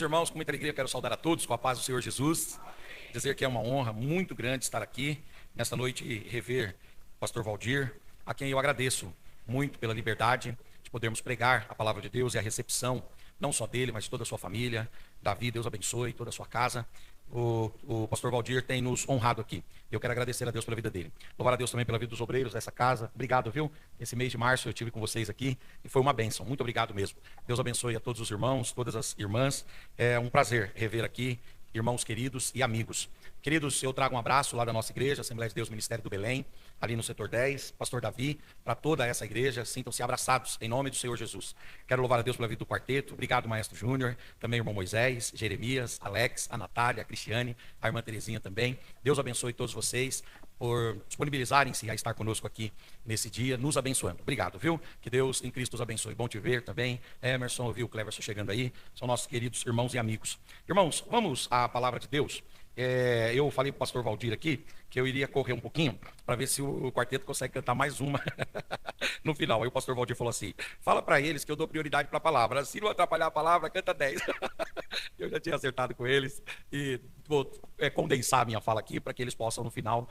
Queridos irmãos, com muita alegria, quero saudar a todos com a paz do Senhor Jesus. Dizer que é uma honra muito grande estar aqui nesta noite e rever o pastor Valdir, a quem eu agradeço muito pela liberdade de podermos pregar a palavra de Deus e a recepção, não só dele, mas de toda a sua família. Davi, Deus abençoe toda a sua casa. O pastor Valdir tem nos honrado aqui. Eu quero agradecer a Deus pela vida dele. Louvar a Deus também pela vida dos obreiros dessa casa. Obrigado, viu? Esse mês de março eu estive com vocês aqui e foi uma bênção. Muito obrigado mesmo. Deus abençoe a todos os irmãos, todas as irmãs. É um prazer rever aqui irmãos queridos e amigos. Queridos, eu trago um abraço lá da nossa igreja, Assembleia de Deus Ministério do Belém, ali no setor 10, pastor Davi, para toda essa igreja, sintam-se abraçados em nome do Senhor Jesus. Quero louvar a Deus pela vida do quarteto, obrigado Maestro Júnior, também o irmão Moisés, Jeremias, Alex, a Natália, a Cristiane, a irmã Terezinha também. Deus abençoe todos vocês por disponibilizarem-se a estar conosco aqui nesse dia, nos abençoando. Obrigado, viu? Que Deus em Cristo os abençoe. Bom te ver também. Emerson, ouviu o Cleverson chegando aí, são nossos queridos irmãos e amigos. Irmãos, vamos à palavra de Deus. Eu falei para o pastor Valdir aqui que eu iria correr um pouquinho para ver se o quarteto consegue cantar mais uma no final. Aí o pastor Valdir falou assim: fala para eles que eu dou prioridade para a palavra, se não atrapalhar a palavra, canta 10. Eu já tinha acertado com eles e vou condensar a minha fala aqui para que eles possam no final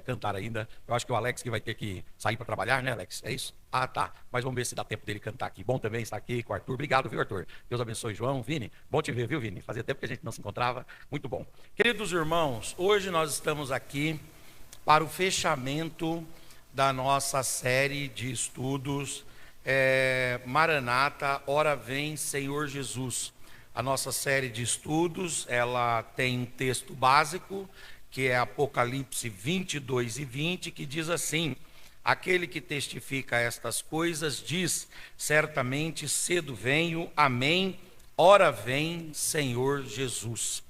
cantar ainda. Eu acho que o Alex que vai ter que sair para trabalhar, né, Alex? É isso? Ah, tá. Mas vamos ver se dá tempo dele cantar aqui. Bom também estar aqui com o Arthur. Obrigado, viu, Arthur? Deus abençoe, João. Vini, bom te ver, viu, Vini? Fazia tempo que a gente não se encontrava. Muito bom. Queridos irmãos, hoje nós estamos aqui para o fechamento da nossa série de estudos Maranata, Ora Vem, Senhor Jesus. A nossa série de estudos, ela tem um texto básico, que é Apocalipse 22 e 20, que diz assim: aquele que testifica estas coisas diz, certamente cedo venho, amém, ora vem, Senhor Jesus.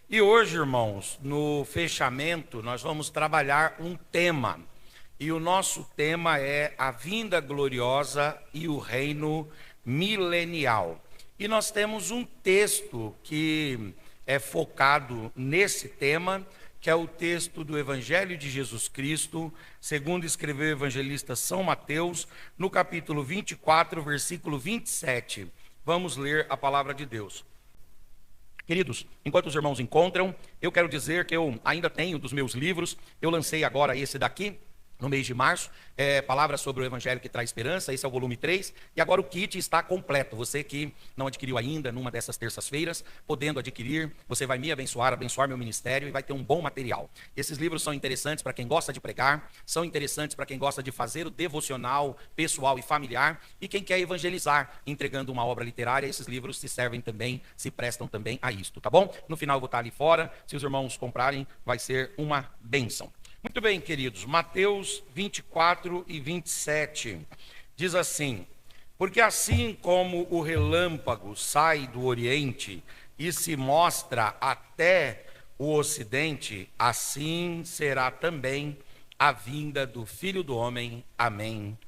E hoje, irmãos, no fechamento, nós vamos trabalhar um tema, e o nosso tema é a vinda gloriosa e o reino milenial. E nós temos um texto que é focado nesse tema, que é o texto do Evangelho de Jesus Cristo, segundo escreveu o evangelista São Mateus, no capítulo 24, versículo 27. Vamos ler a palavra de Deus. Queridos, enquanto os irmãos encontram, eu quero dizer que eu ainda tenho dos meus livros, eu lancei agora esse daqui, no mês de março, Palavras sobre o Evangelho que Traz Esperança, esse é o volume 3, e agora o kit está completo. Você que não adquiriu ainda, numa dessas terças-feiras, podendo adquirir, você vai me abençoar meu ministério e vai ter um bom material. Esses livros são interessantes para quem gosta de pregar, são interessantes para quem gosta de fazer o devocional pessoal e familiar, e quem quer evangelizar, entregando uma obra literária. Esses livros se servem também, se prestam também a isto, tá bom? No final eu vou estar ali fora, se os irmãos comprarem, vai ser uma bênção. Muito bem, queridos, Mateus 24 e 27, diz assim: porque assim como o relâmpago sai do Oriente e se mostra até o Ocidente, assim será também a vinda do Filho do Homem. Amém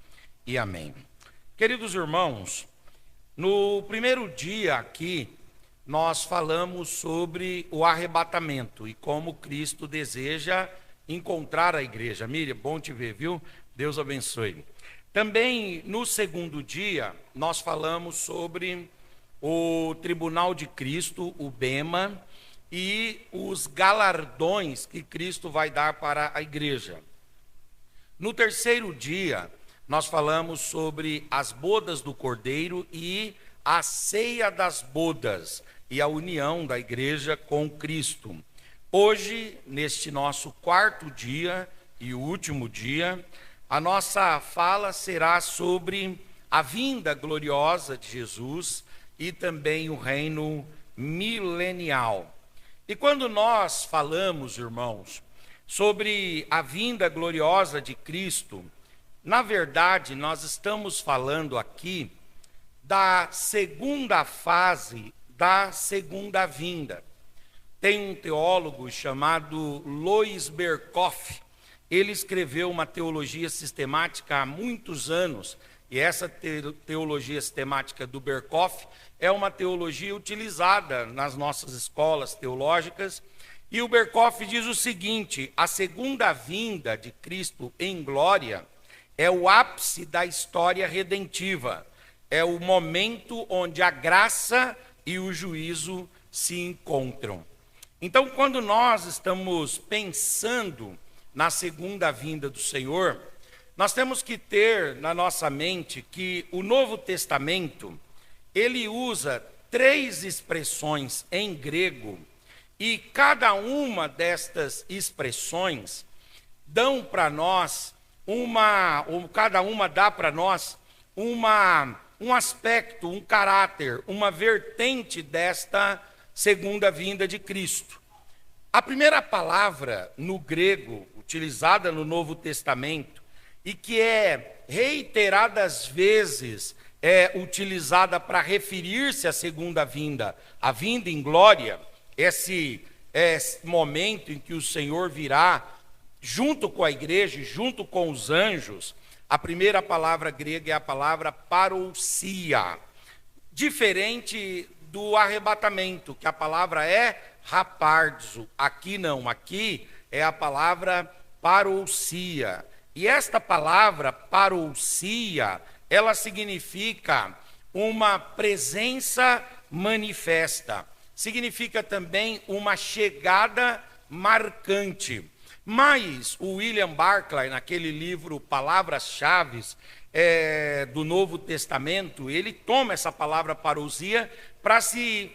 e amém. Queridos irmãos, no primeiro dia aqui, nós falamos sobre o arrebatamento e como Cristo deseja encontrar a igreja. Miriam, bom te ver, viu? Deus abençoe. Também no segundo dia, nós falamos sobre o Tribunal de Cristo, o Bema, e os galardões que Cristo vai dar para a igreja. No terceiro dia, nós falamos sobre as bodas do Cordeiro e a ceia das bodas e a união da igreja com Cristo. Hoje, neste nosso quarto dia e último dia, a nossa fala será sobre a vinda gloriosa de Jesus e também o reino milenial. E quando nós falamos, irmãos, sobre a vinda gloriosa de Cristo, na verdade, nós estamos falando aqui da segunda fase da segunda vinda. Tem um teólogo chamado Lois Berkhof. Ele escreveu uma teologia sistemática há muitos anos, e essa teologia sistemática do Berkhof é uma teologia utilizada nas nossas escolas teológicas. E o Berkhof diz o seguinte: a segunda vinda de Cristo em glória é o ápice da história redentiva, é o momento onde a graça e o juízo se encontram. Então, quando nós estamos pensando na segunda vinda do Senhor, nós temos que ter na nossa mente que o Novo Testamento, ele usa 3 expressões em grego, e cada uma destas expressões dão para nós cada uma dá para nós um aspecto, um caráter, uma vertente desta segunda vinda de Cristo. A primeira palavra no grego, utilizada no Novo Testamento, e que é reiteradas vezes utilizada para referir-se à segunda vinda, a vinda em glória, esse momento em que o Senhor virá junto com a igreja, junto com os anjos. A primeira palavra grega é a palavra parousia, diferente do arrebatamento, que a palavra é raparzo. Aqui não, aqui é a palavra parousia. E esta palavra parousia, ela significa uma presença manifesta. Significa também uma chegada marcante. Mas o William Barclay, naquele livro Palavras-Chave do Novo Testamento, ele toma essa palavra parousia para se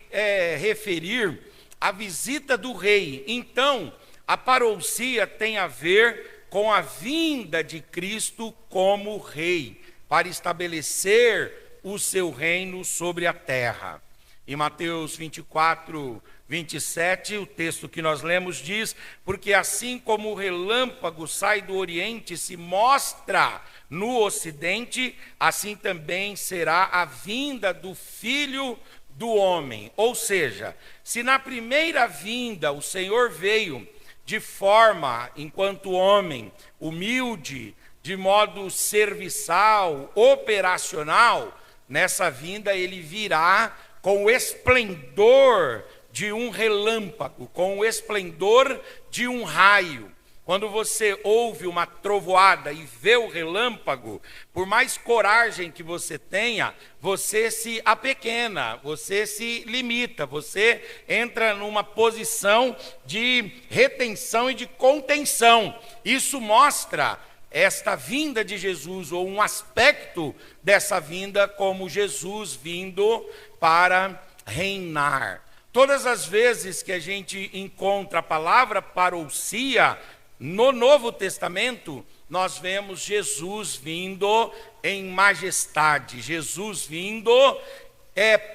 referir à visita do rei. Então, a parousia tem a ver com a vinda de Cristo como rei, para estabelecer o seu reino sobre a terra. Em Mateus 24, 27, o texto que nós lemos diz: porque assim como o relâmpago sai do oriente e se mostra no ocidente, assim também será a vinda do Filho do Homem. Ou seja, se na primeira vinda o Senhor veio de forma, enquanto homem, humilde, de modo serviçal, operacional, nessa vinda ele virá com o esplendor de um relâmpago, com o esplendor de um raio. Quando você ouve uma trovoada e vê o relâmpago, por mais coragem que você tenha, você se apequena, você se limita, você entra numa posição de retenção e de contenção. Isso mostra esta vinda de Jesus, ou um aspecto dessa vinda, como Jesus vindo para reinar. Todas as vezes que a gente encontra a palavra parousia no Novo Testamento, nós vemos Jesus vindo em majestade, Jesus vindo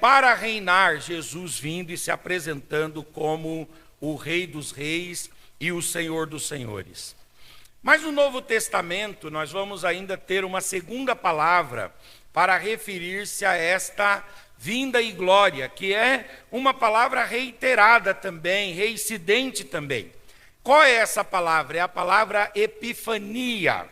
para reinar, Jesus vindo e se apresentando como o Rei dos Reis e o Senhor dos Senhores. Mas no Novo Testamento nós vamos ainda ter uma segunda palavra para referir-se a esta vinda e glória, que é uma palavra reiterada também, reincidente também. Qual é essa palavra? É a palavra epifania.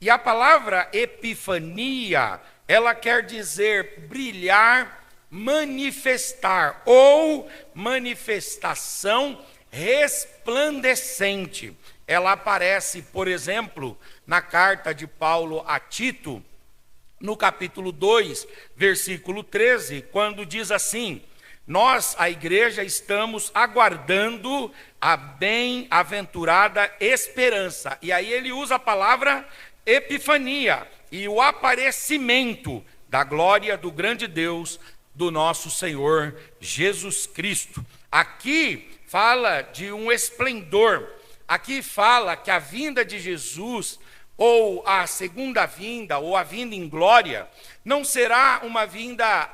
E a palavra epifania, ela quer dizer brilhar, manifestar, ou manifestação resplandecente. Ela aparece, por exemplo, na carta de Paulo a Tito, no capítulo 2, versículo 13, quando diz assim: nós, a igreja, estamos aguardando a bem-aventurada esperança. E aí ele usa a palavra epifania, e o aparecimento da glória do grande Deus, do nosso Senhor Jesus Cristo. Aqui fala de um esplendor. Aqui fala que a vinda de Jesus, ou a segunda vinda, ou a vinda em glória, não será uma vinda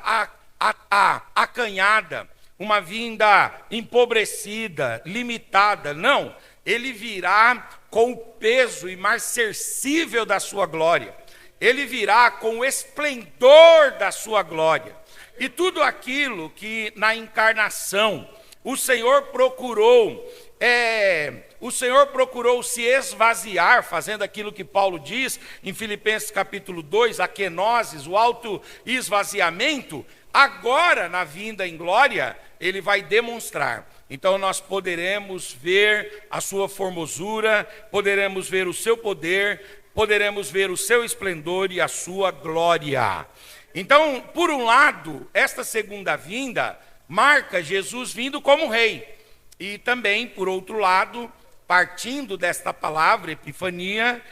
acanhada, uma vinda empobrecida, limitada. Não, ele virá com o peso imarcessível da sua glória. Ele virá com o esplendor da sua glória. E tudo aquilo que na encarnação o Senhor procurou se esvaziar, fazendo aquilo que Paulo diz em Filipenses capítulo 2, a kenosis, o auto-esvaziamento. Agora, na vinda em glória, ele vai demonstrar. Então nós poderemos ver a sua formosura, poderemos ver o seu poder, poderemos ver o seu esplendor e a sua glória. Então, por um lado, esta segunda vinda marca Jesus vindo como rei. E também, por outro lado, partindo desta palavra, epifania,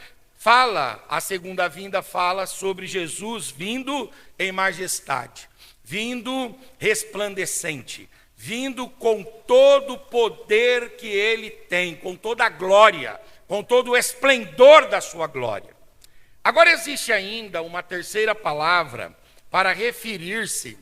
a segunda vinda fala sobre Jesus vindo em majestade, vindo resplandecente, vindo com todo o poder que ele tem, com toda a glória, com todo o esplendor da sua glória. Agora existe ainda uma terceira palavra para referir-se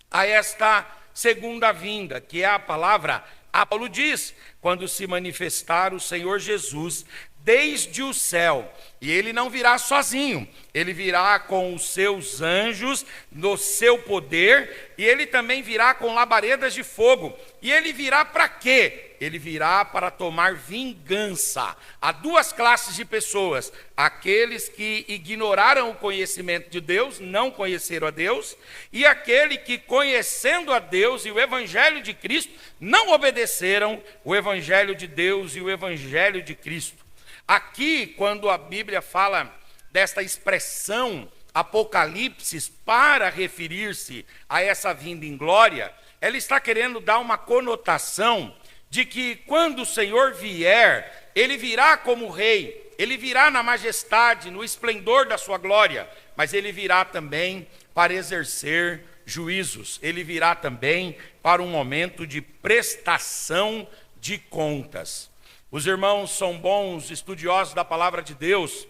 a esta segunda vinda, que é a palavra Paulo diz, quando se manifestar o Senhor Jesus desde o céu, e ele não virá sozinho, ele virá com os seus anjos, no seu poder, e ele também virá com labaredas de fogo. E ele virá para quê? Ele virá para tomar vingança. Há duas classes de pessoas: aqueles que ignoraram o conhecimento de Deus, não conheceram a Deus, e aquele que, conhecendo a Deus e o evangelho de Cristo, não obedeceram o evangelho de Deus e o evangelho de Cristo. Aqui, quando a Bíblia fala desta expressão Apocalipse para referir-se a essa vinda em glória, ela está querendo dar uma conotação de que quando o Senhor vier, ele virá como rei, ele virá na majestade, no esplendor da sua glória, mas ele virá também para exercer juízos, ele virá também para um momento de prestação de contas. Os irmãos são bons estudiosos da palavra de Deus,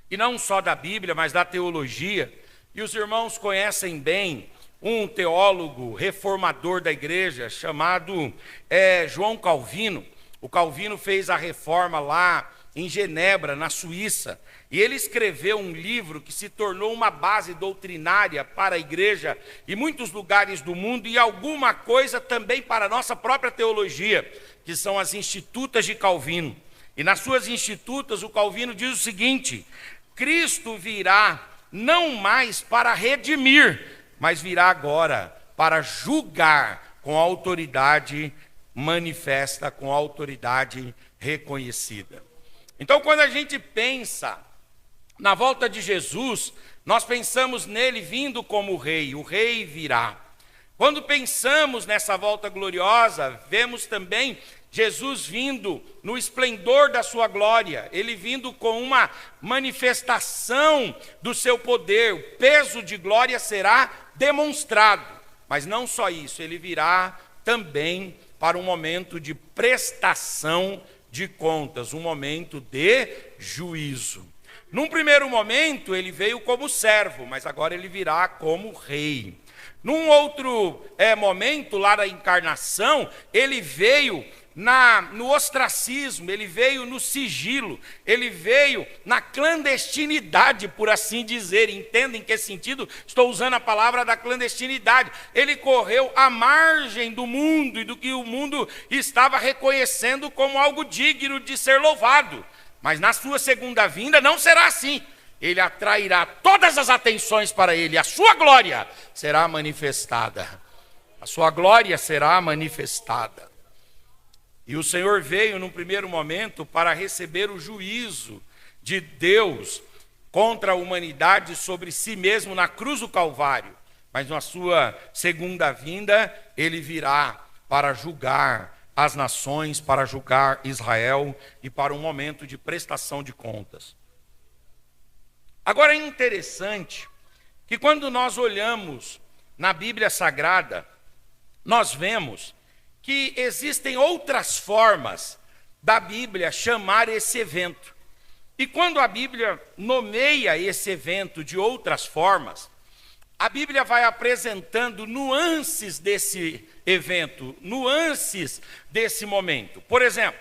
e não só da Bíblia, mas da teologia, e os irmãos conhecem bem um teólogo reformador da igreja, chamado João Calvino. O Calvino fez a reforma lá em Genebra, na Suíça, e ele escreveu um livro que se tornou uma base doutrinária para a igreja em muitos lugares do mundo, e alguma coisa também para a nossa própria teologia, que são as Institutas de Calvino. E nas suas Institutas, o Calvino diz o seguinte: Cristo virá não mais para redimir, mas virá agora para julgar com autoridade manifesta, com autoridade reconhecida. Então, quando a gente pensa na volta de Jesus, nós pensamos nele vindo como rei, o rei virá. Quando pensamos nessa volta gloriosa, vemos também Jesus vindo no esplendor da sua glória, ele vindo com uma manifestação do seu poder, o peso de glória será demonstrado. Mas não só isso, ele virá também para um momento de prestação de contas, um momento de juízo. Num primeiro momento, ele veio como servo, mas agora ele virá como rei. Num outro momento, lá da encarnação, ele veio no ostracismo, ele veio no sigilo, ele veio na clandestinidade, por assim dizer. Entendem em que sentido estou usando a palavra da clandestinidade? Ele correu à margem do mundo e do que o mundo estava reconhecendo como algo digno de ser louvado. Mas na sua segunda vinda não será assim. Ele atrairá todas as atenções para ele, a sua glória será manifestada. A sua glória será manifestada. E o Senhor veio num primeiro momento para receber o juízo de Deus contra a humanidade sobre si mesmo na cruz do Calvário. Mas na sua segunda vinda, ele virá para julgar as nações, para julgar Israel e para um momento de prestação de contas. Agora é interessante que quando nós olhamos na Bíblia Sagrada, nós vemos que existem outras formas da Bíblia chamar esse evento. E quando a Bíblia nomeia esse evento de outras formas, a Bíblia vai apresentando nuances desse evento, nuances desse momento. Por exemplo,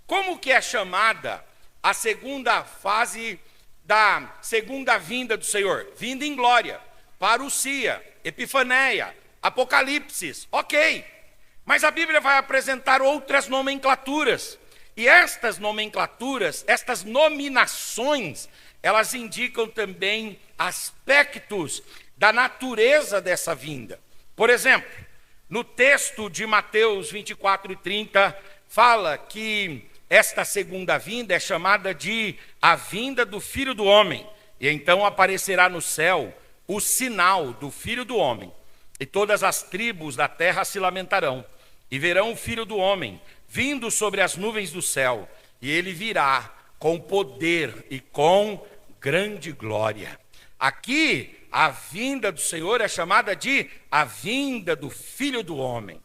como que é chamada a segunda fase da segunda vinda do Senhor? Vinda em glória, parousia, epifaneia, apocalipse, ok. Mas a Bíblia vai apresentar outras nomenclaturas. E estas nomenclaturas, estas nominações, elas indicam também aspectos da natureza dessa vinda. Por exemplo, no texto de Mateus 24:30, fala que esta segunda vinda é chamada de a vinda do Filho do Homem. E então aparecerá no céu o sinal do Filho do Homem. e todas as tribos da terra se lamentarão, e verão o Filho do Homem vindo sobre as nuvens do céu, e ele virá com poder e com grande glória. Aqui, a vinda do Senhor é chamada de a vinda do Filho do Homem.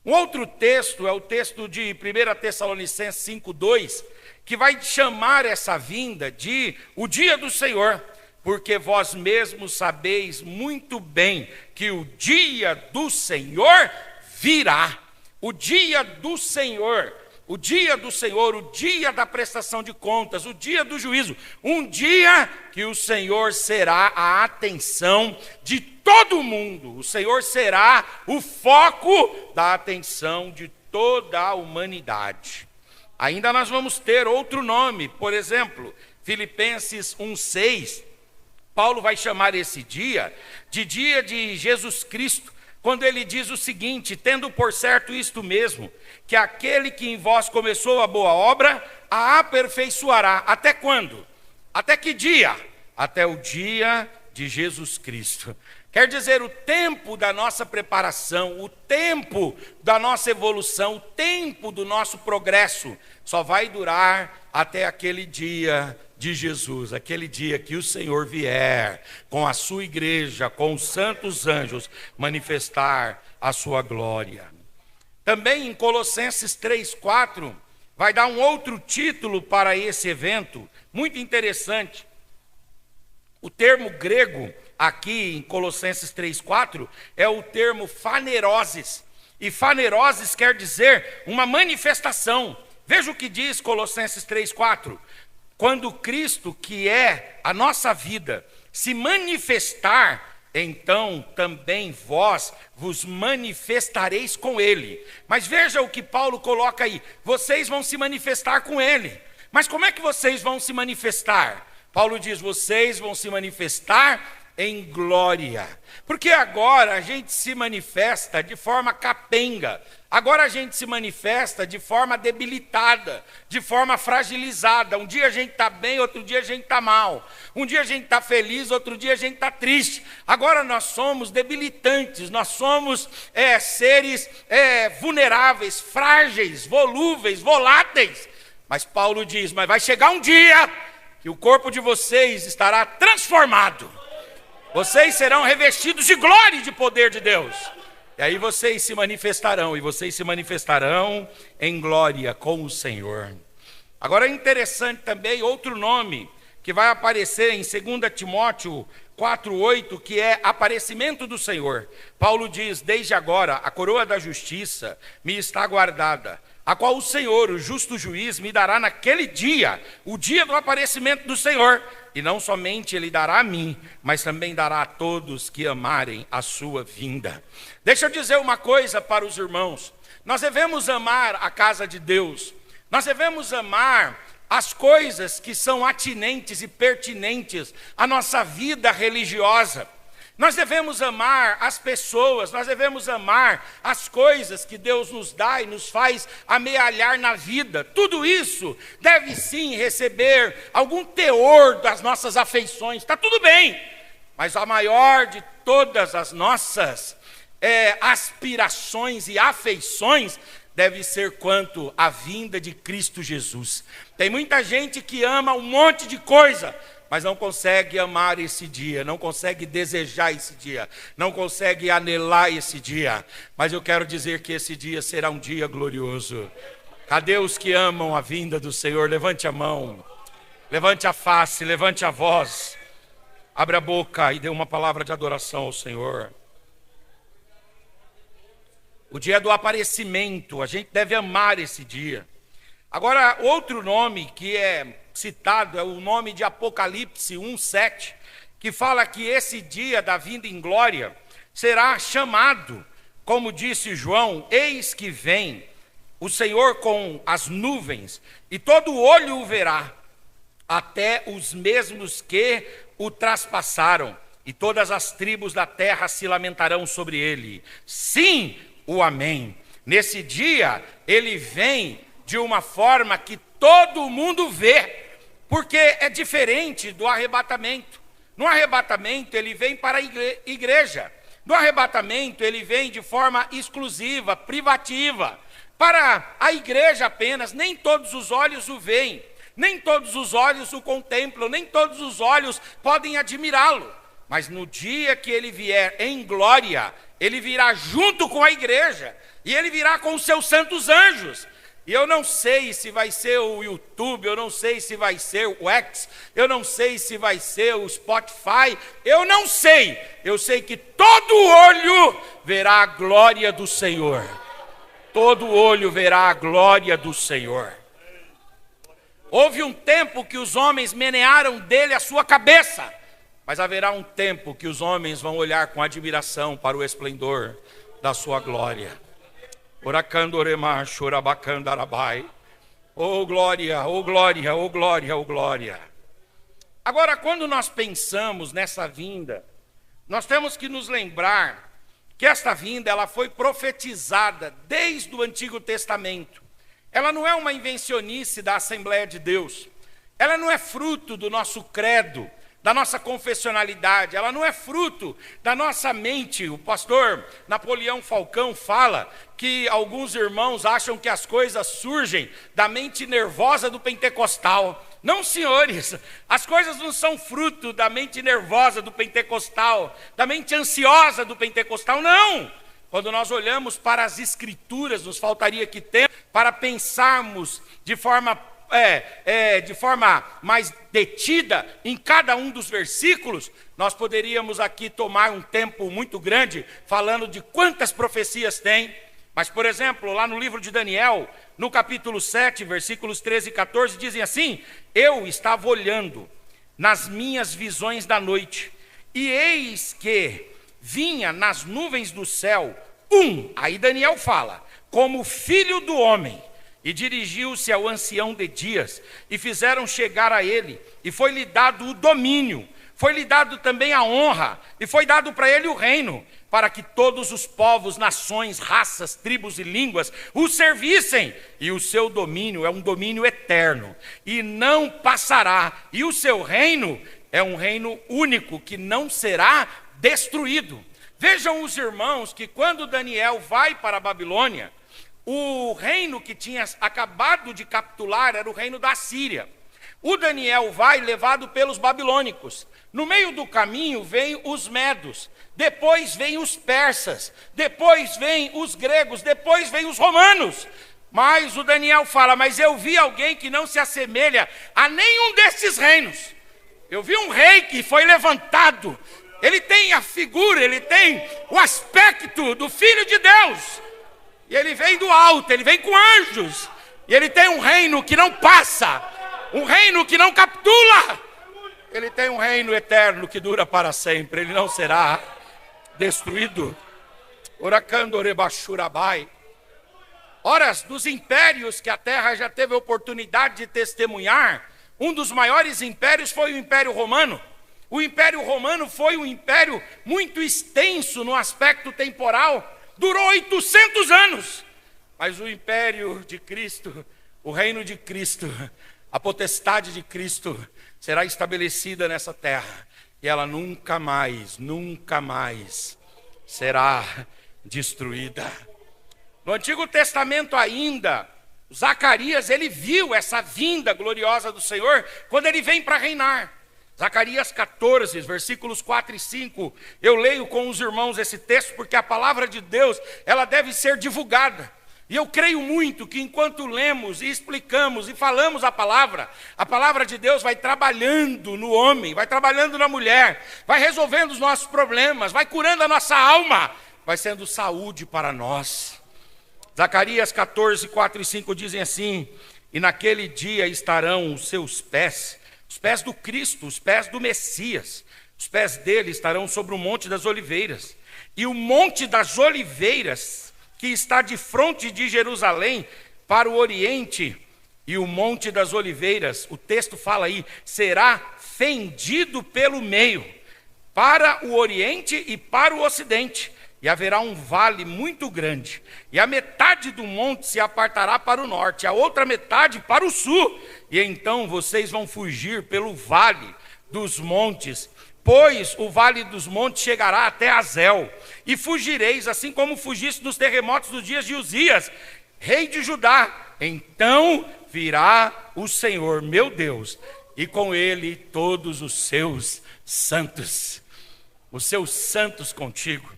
Um outro texto é o texto de 1 Tessalonicenses 5:2, que vai chamar essa vinda de o dia do Senhor, porque vós mesmos sabeis muito bem que o dia do Senhor virá. O dia do Senhor, o dia do Senhor, o dia da prestação de contas, o dia do juízo, um dia que o Senhor será a atenção de todo mundo. O Senhor será o foco da atenção de toda a humanidade. Ainda nós vamos ter outro nome, por exemplo, Filipenses 1:6, Paulo vai chamar esse dia de Jesus Cristo, quando ele diz o seguinte: tendo por certo isto mesmo, que aquele que em vós começou a boa obra, a aperfeiçoará. Até quando? Até que dia? Até o dia de Jesus Cristo. Quer dizer, o tempo da nossa preparação, o tempo da nossa evolução, o tempo do nosso progresso, só vai durar até aquele dia de Jesus, aquele dia que o Senhor vier com a sua igreja, com os santos anjos, manifestar a sua glória. Também em Colossenses 3:4, vai dar um outro título para esse evento, muito interessante. O termo grego aqui em Colossenses 3:4 é o termo faneroses, e faneroses quer dizer uma manifestação. Veja o que diz Colossenses 3:4. Quando Cristo, que é a nossa vida, se manifestar, então também vós vos manifestareis com ele. Mas veja o que Paulo coloca aí: vocês vão se manifestar com ele. Mas como é que vocês vão se manifestar? Paulo diz: vocês vão se manifestar em glória. Porque agora a gente se manifesta de forma capenga. Agora a gente se manifesta de forma debilitada, de forma fragilizada. Um dia a gente está bem, outro dia a gente está mal. Um dia a gente está feliz, outro dia a gente está triste. Agora nós somos debilitantes, nós somos seres vulneráveis, frágeis, volúveis, voláteis. Mas Paulo diz: mas vai chegar um dia que o corpo de vocês estará transformado. Vocês serão revestidos de glória e de poder de Deus. E aí vocês se manifestarão, e vocês se manifestarão em glória com o Senhor. Agora é interessante também outro nome que vai aparecer em 2 Timóteo 4:8, que é aparecimento do Senhor. Paulo diz: desde agora a coroa da justiça me está guardada, a qual o Senhor, o justo juiz, me dará naquele dia, o dia do aparecimento do Senhor. E não somente ele dará a mim, mas também dará a todos que amarem a sua vinda. Deixa eu dizer uma coisa para os irmãos: nós devemos amar a casa de Deus, nós devemos amar as coisas que são atinentes e pertinentes à nossa vida religiosa. Nós devemos amar as pessoas, nós devemos amar as coisas que Deus nos dá e nos faz amealhar na vida. Tudo isso deve sim receber algum teor das nossas afeições, está tudo bem. Mas a maior de todas as nossas aspirações e afeições deve ser quanto à vinda de Cristo Jesus. Tem muita gente que ama um monte de coisa, mas não consegue amar esse dia, não consegue desejar esse dia, não consegue anelar esse dia. Mas eu quero dizer que esse dia será um dia glorioso. Cadê os que amam a vinda do Senhor? Levante a mão, levante a face, levante a voz, abra a boca e dê uma palavra de adoração ao Senhor. O dia do aparecimento, a gente deve amar esse dia. Agora, outro nome que é citado é o nome de Apocalipse 1:7, que fala que esse dia da vinda em glória será chamado, como disse João: eis que vem o Senhor com as nuvens, e todo olho o verá, até os mesmos que o traspassaram, e todas as tribos da terra se lamentarão sobre ele. Sim, o amém. Nesse dia ele vem de uma forma que todo mundo vê, porque é diferente do arrebatamento. No arrebatamento ele vem para a igreja. No arrebatamento, ele vem de forma exclusiva, privativa, para a igreja apenas. Nem todos os olhos o veem, nem todos os olhos o contemplam, nem todos os olhos podem admirá-lo. Mas no dia que ele vier em glória, ele virá junto com a igreja, e ele virá com os seus santos anjos. E eu não sei se vai ser o YouTube, eu não sei se vai ser o X, eu não sei se vai ser o Spotify, eu não sei. Eu sei que todo olho verá a glória do Senhor. Todo olho verá a glória do Senhor. Houve um tempo que os homens menearam dele a sua cabeça, mas haverá um tempo que os homens vão olhar com admiração para o esplendor da sua glória. Oracandorema, chorabacandarabai. Oh glória, oh glória, oh glória, oh glória. Agora, quando nós pensamos nessa vinda, nós temos que nos lembrar que esta vinda, ela foi profetizada desde o Antigo Testamento. Ela não é uma invencionice da Assembleia de Deus. Ela não é fruto do nosso credo, da nossa confessionalidade. Ela não é fruto da nossa mente. O pastor Napoleão Falcão fala que alguns irmãos acham que as coisas surgem da mente nervosa do pentecostal. Não, senhores, as coisas não são fruto da mente nervosa do pentecostal, da mente ansiosa do pentecostal, não. Quando nós olhamos para as escrituras, nos faltaria aqui tempo para pensarmos de forma mais detida em cada um dos versículos. Nós poderíamos aqui tomar um tempo muito grande falando de quantas profecias tem. Mas, por exemplo, lá no livro de Daniel, no capítulo 7, versículos 13 e 14, dizem assim: eu estava olhando nas minhas visões da noite, e eis que vinha nas nuvens do céu aí Daniel fala, como filho do homem, e dirigiu-se ao ancião de dias, e fizeram chegar a ele, e foi-lhe dado o domínio, foi-lhe dado também a honra, e foi dado para ele o reino, para que todos os povos, nações, raças, tribos e línguas o servissem. E o seu domínio é um domínio eterno, e não passará. E o seu reino é um reino único, que não será destruído. Vejam os irmãos que quando Daniel vai para a Babilônia, o reino que tinha acabado de capitular era o reino da Síria. O Daniel vai levado pelos babilônicos. No meio do caminho vem os medos, depois vem os persas, depois vem os gregos, depois vem os romanos. Mas o Daniel fala, mas eu vi alguém que não se assemelha a nenhum desses reinos. Eu vi um rei que foi levantado, ele tem a figura, ele tem o aspecto do Filho de Deus. E ele vem do alto, ele vem com anjos. E ele tem um reino que não passa, um reino que não capitula. Ele tem um reino eterno que dura para sempre, ele não será destruído. Oracandorebachurabai. Ora, dos impérios que a terra já teve a oportunidade de testemunhar, um dos maiores impérios foi o Império Romano. O Império Romano foi um império muito extenso no aspecto temporal, durou 800 anos. Mas o império de Cristo, o reino de Cristo, a potestade de Cristo será estabelecida nessa terra. E ela nunca mais será destruída. No Antigo Testamento ainda, Zacarias, ele viu essa vinda gloriosa do Senhor quando ele vem para reinar. Zacarias 14, versículos 4 e 5, eu leio com os irmãos esse texto porque a palavra de Deus, ela deve ser divulgada. E eu creio muito que enquanto lemos e explicamos e falamos a palavra de Deus vai trabalhando no homem, vai trabalhando na mulher, vai resolvendo os nossos problemas, vai curando a nossa alma, vai sendo saúde para nós. Zacarias 14, 4 e 5 dizem assim: e naquele dia estarão os seus pés, os pés do Cristo, os pés do Messias, os pés dele estarão sobre o Monte das Oliveiras. E o Monte das Oliveiras, que está de frente de Jerusalém para o Oriente, e o Monte das Oliveiras, o texto fala aí, será fendido pelo meio, para o Oriente e para o Ocidente. E haverá um vale muito grande, e a metade do monte se apartará para o norte, a outra metade para o sul. E então vocês vão fugir pelo vale, dos montes, pois o vale dos montes chegará até Azel, e fugireis, assim como fugiste dos terremotos dos dias de Uzias, rei de Judá. Então virá o Senhor, meu Deus, e com ele todos os seus santos contigo.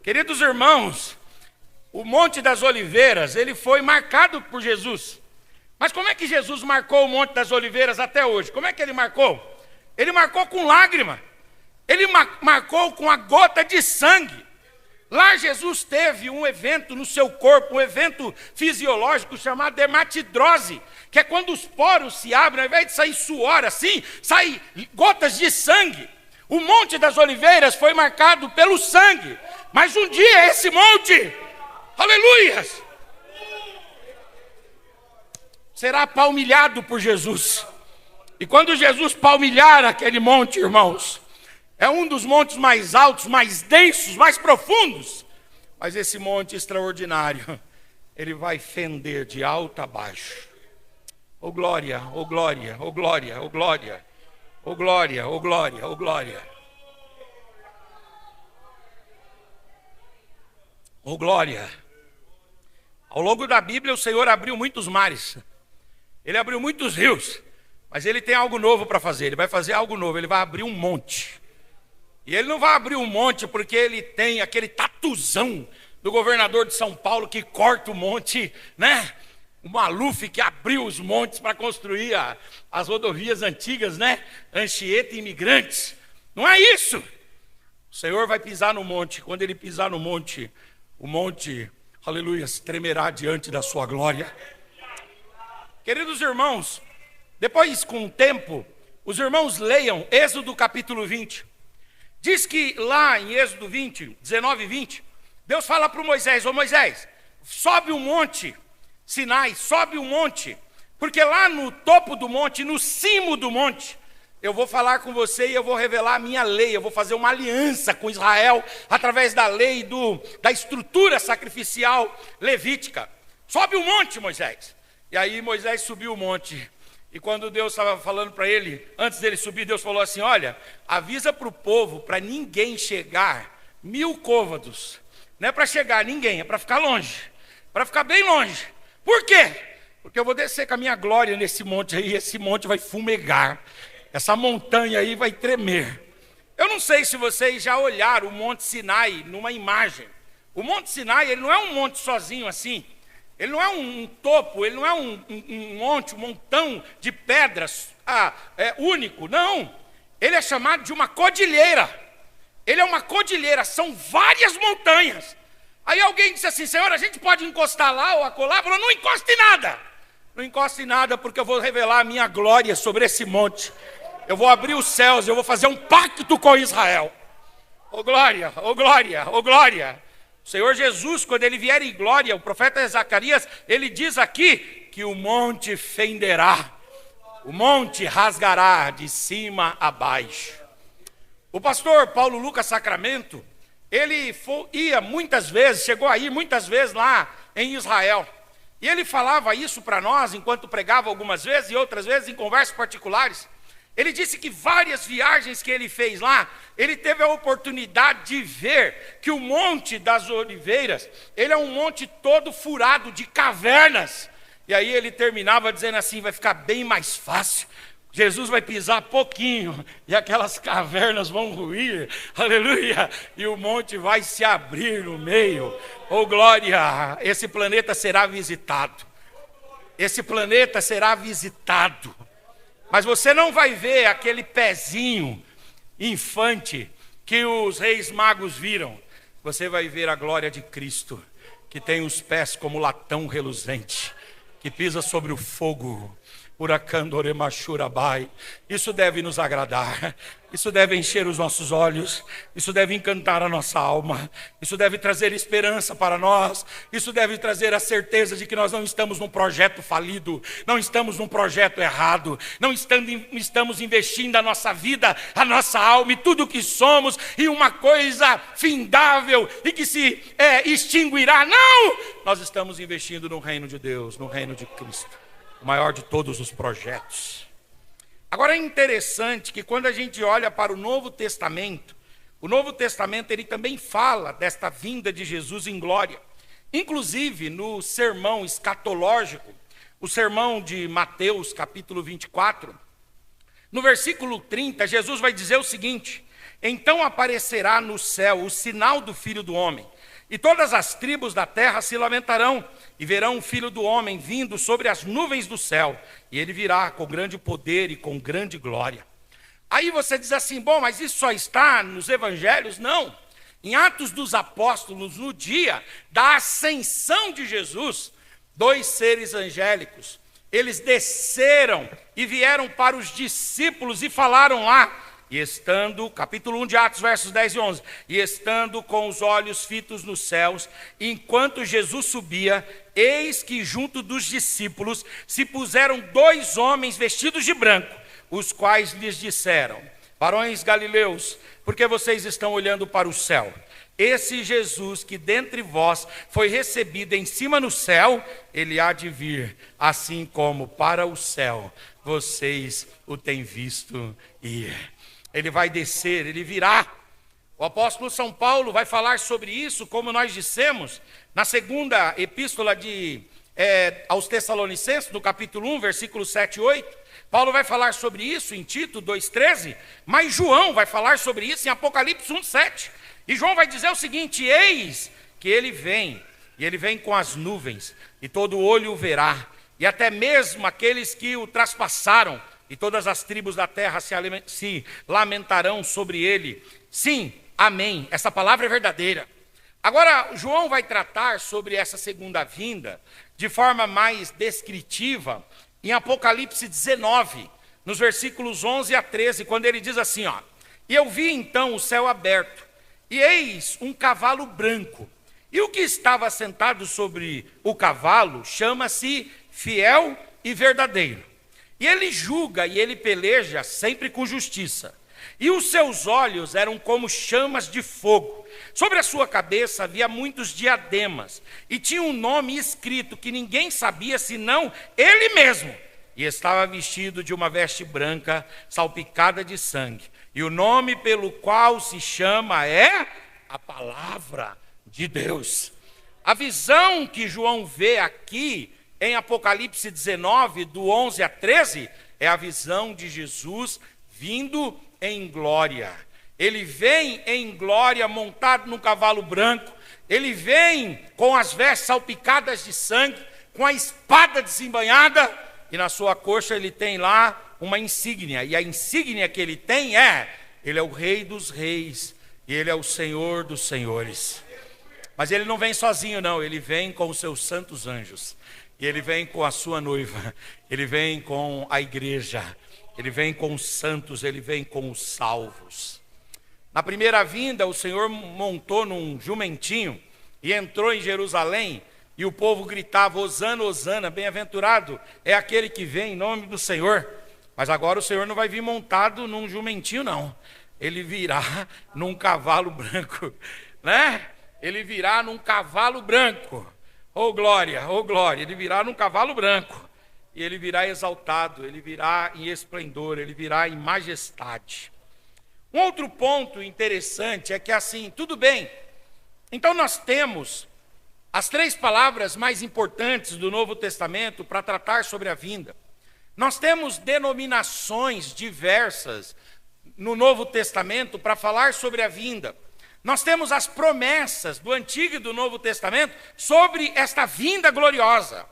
Queridos irmãos, o Monte das Oliveiras, ele foi marcado por Jesus. Mas como é que Jesus marcou o Monte das Oliveiras até hoje? Como é que ele marcou? Ele marcou com lágrima. Ele marcou com a gota de sangue. Lá Jesus teve um evento no seu corpo, um evento fisiológico chamado dermatidrose, que é quando os poros se abrem, ao invés de sair suor assim, saem gotas de sangue. O Monte das Oliveiras foi marcado pelo sangue, mas um dia esse monte, aleluias, será palmilhado por Jesus. E quando Jesus palmilhar aquele monte, irmãos, é um dos montes mais altos, mais densos, mais profundos. Mas esse monte extraordinário, ele vai fender de alto a baixo. Oh glória, oh glória, oh glória, oh glória, oh glória, oh glória, oh glória. Oh glória. Ao longo da Bíblia o Senhor abriu muitos mares. Ele abriu muitos rios. Mas ele tem algo novo para fazer. Ele vai fazer algo novo, ele vai abrir um monte. E ele não vai abrir um monte porque ele tem aquele tatuzão do governador de São Paulo que corta o monte, né? O Maluf que abriu os montes para construir as rodovias antigas, né? Anchieta e Imigrantes. Não é isso. O Senhor vai pisar no monte. Quando ele pisar no monte, o monte, aleluia, tremerá diante da sua glória. Queridos irmãos, depois com o tempo, os irmãos leiam Êxodo capítulo 20. Diz que lá em Êxodo 20, 19 e 20, Deus fala para o Moisés: ô Moisés, sobe um monte, Sinai, sobe um monte, porque lá no topo do monte, no cimo do monte, eu vou falar com você e eu vou revelar a minha lei, eu vou fazer uma aliança com Israel, através da lei, da estrutura sacrificial levítica. Sobe um monte, Moisés. E aí Moisés subiu o monte. E quando Deus estava falando para ele, antes dele subir, Deus falou assim: olha, avisa para o povo, para ninguém chegar 1000 côvados. Não é para chegar ninguém, é para ficar longe, para ficar bem longe. Por quê? Porque eu vou descer com a minha glória nesse monte aí, esse monte vai fumegar, essa montanha aí vai tremer. Eu não sei se vocês já olharam o Monte Sinai numa imagem. O Monte Sinai, ele não é um monte sozinho assim. Ele não é um topo, ele não é um monte, um montão de pedras único, não. Ele é chamado de uma cordilheira. Ele é uma cordilheira, são várias montanhas. Aí alguém disse assim: Senhor, a gente pode encostar lá ou acolá? Falou: não encoste em nada. Não encoste em nada, porque eu vou revelar a minha glória sobre esse monte. Eu vou abrir os céus, eu vou fazer um pacto com Israel. Oh glória, oh glória, oh glória. O Senhor Jesus, quando ele vier em glória, o profeta Zacarias, ele diz aqui que o monte fenderá, o monte rasgará de cima a baixo. O pastor Paulo Lucas Sacramento, ele ia muitas vezes, chegou a ir muitas vezes lá em Israel. E ele falava isso para nós, enquanto pregava algumas vezes e outras vezes em conversas particulares. Ele disse que várias viagens que ele fez lá, ele teve a oportunidade de ver que o Monte das Oliveiras, ele é um monte todo furado de cavernas. E aí ele terminava dizendo assim: vai ficar bem mais fácil. Jesus vai pisar pouquinho e aquelas cavernas vão ruir, aleluia, e o monte vai se abrir no meio. Oh glória, esse planeta será visitado. Esse planeta será visitado. Mas você não vai ver aquele pezinho infante que os reis magos viram. Você vai ver a glória de Cristo, que tem os pés como latão reluzente, que pisa sobre o fogo. Isso deve nos agradar, isso deve encher os nossos olhos, isso deve encantar a nossa alma, isso deve trazer esperança para nós, isso deve trazer a certeza de que nós não estamos num projeto falido, não estamos num projeto errado, não estamos investindo a nossa vida, a nossa alma e tudo o que somos em uma coisa findável e que se extinguirá. Não! Nós estamos investindo no reino de Deus, no reino de Cristo. O maior de todos os projetos. Agora é interessante que quando a gente olha para o Novo Testamento ele também fala desta vinda de Jesus em glória. Inclusive no sermão escatológico, o sermão de Mateus capítulo 24, no versículo 30, Jesus vai dizer o seguinte: então aparecerá no céu o sinal do Filho do Homem, e todas as tribos da terra se lamentarão, e verão o Filho do Homem vindo sobre as nuvens do céu, e ele virá com grande poder e com grande glória. Aí você diz assim, bom, mas isso só está nos evangelhos? Não. Em Atos dos Apóstolos, no dia da ascensão de Jesus, 2 seres angélicos, eles desceram e vieram para os discípulos e falaram lá, e estando, capítulo 1 de Atos, versos 10 e 11, e estando com os olhos fitos nos céus, enquanto Jesus subia, eis que junto dos discípulos se puseram 2 homens vestidos de branco, os quais lhes disseram, varões galileus, por que vocês estão olhando para o céu? Esse Jesus que dentre vós foi recebido em cima no céu, ele há de vir, assim como para o céu vocês o têm visto ir. Ele vai descer, ele virá. O apóstolo São Paulo vai falar sobre isso, como nós dissemos, na segunda epístola aos Tessalonicenses, no capítulo 1, versículos 7 e 8. Paulo vai falar sobre isso em Tito 2,13, mas João vai falar sobre isso em Apocalipse 1,7. E João vai dizer o seguinte: eis que ele vem, e ele vem com as nuvens, e todo olho o verá, e até mesmo aqueles que o traspassaram, e todas as tribos da terra se lamentarão sobre ele. Sim, amém, essa palavra é verdadeira. Agora, João vai tratar sobre essa segunda vinda de forma mais descritiva em Apocalipse 19, nos versículos 11 a 13, quando ele diz assim, ó: e eu vi então o céu aberto, e eis um cavalo branco, e o que estava sentado sobre o cavalo chama-se Fiel e Verdadeiro, e ele julga e ele peleja sempre com justiça, e os seus olhos eram como chamas de fogo, sobre a sua cabeça havia muitos diademas, e tinha um nome escrito que ninguém sabia senão ele mesmo, e estava vestido de uma veste branca salpicada de sangue, e o nome pelo qual se chama é a Palavra de Deus. A visão que João vê aqui em Apocalipse 19, do 11 a 13, é a visão de Jesus vindo em glória. Ele vem em glória montado num cavalo branco, ele vem com as vestes salpicadas de sangue, com a espada desembainhada, e na sua coxa ele tem lá uma insígnia, e a insígnia que ele tem ele é o Rei dos Reis, e ele é o Senhor dos Senhores. Mas ele não vem sozinho não, ele vem com os seus santos anjos, e ele vem com a sua noiva, ele vem com a igreja, ele vem com os santos, ele vem com os salvos. Na primeira vinda, o Senhor montou num jumentinho e entrou em Jerusalém, e o povo gritava, Hosana, Hosana, bem-aventurado é aquele que vem em nome do Senhor. Mas agora o Senhor não vai vir montado num jumentinho não, ele virá num cavalo branco, né? Ele virá num cavalo branco, oh glória, ele virá num cavalo branco, e ele virá exaltado, ele virá em esplendor, ele virá em majestade. Um outro ponto interessante é que assim, tudo bem, então nós temos as 3 palavras mais importantes do Novo Testamento para tratar sobre a vinda. Nós temos denominações diversas no Novo Testamento para falar sobre a vinda. Nós temos as promessas do Antigo e do Novo Testamento sobre esta vinda gloriosa.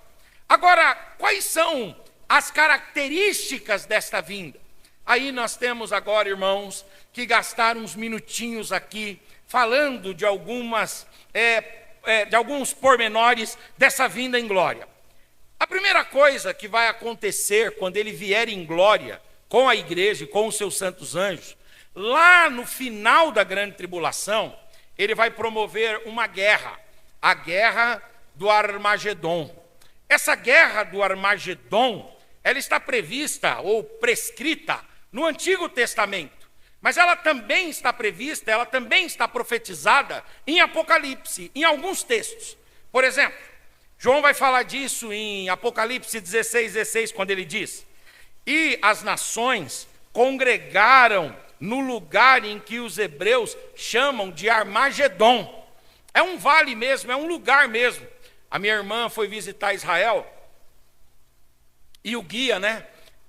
Agora, quais são as características desta vinda? Aí nós temos agora, irmãos, que gastar uns minutinhos aqui falando de alguns pormenores dessa vinda em glória. A primeira coisa que vai acontecer quando ele vier em glória com a igreja e com os seus santos anjos, lá no final da grande tribulação, ele vai promover uma guerra, a guerra do Armagedon. Essa guerra do Armagedon, ela está prevista ou prescrita no Antigo Testamento, mas ela também está prevista, ela também está profetizada em Apocalipse, em alguns textos. Por exemplo, João vai falar disso em Apocalipse 16:16, quando ele diz: E as nações congregaram no lugar em que os hebreus chamam de Armagedon. É um vale mesmo, é um lugar mesmo. A minha irmã foi visitar Israel e o guia,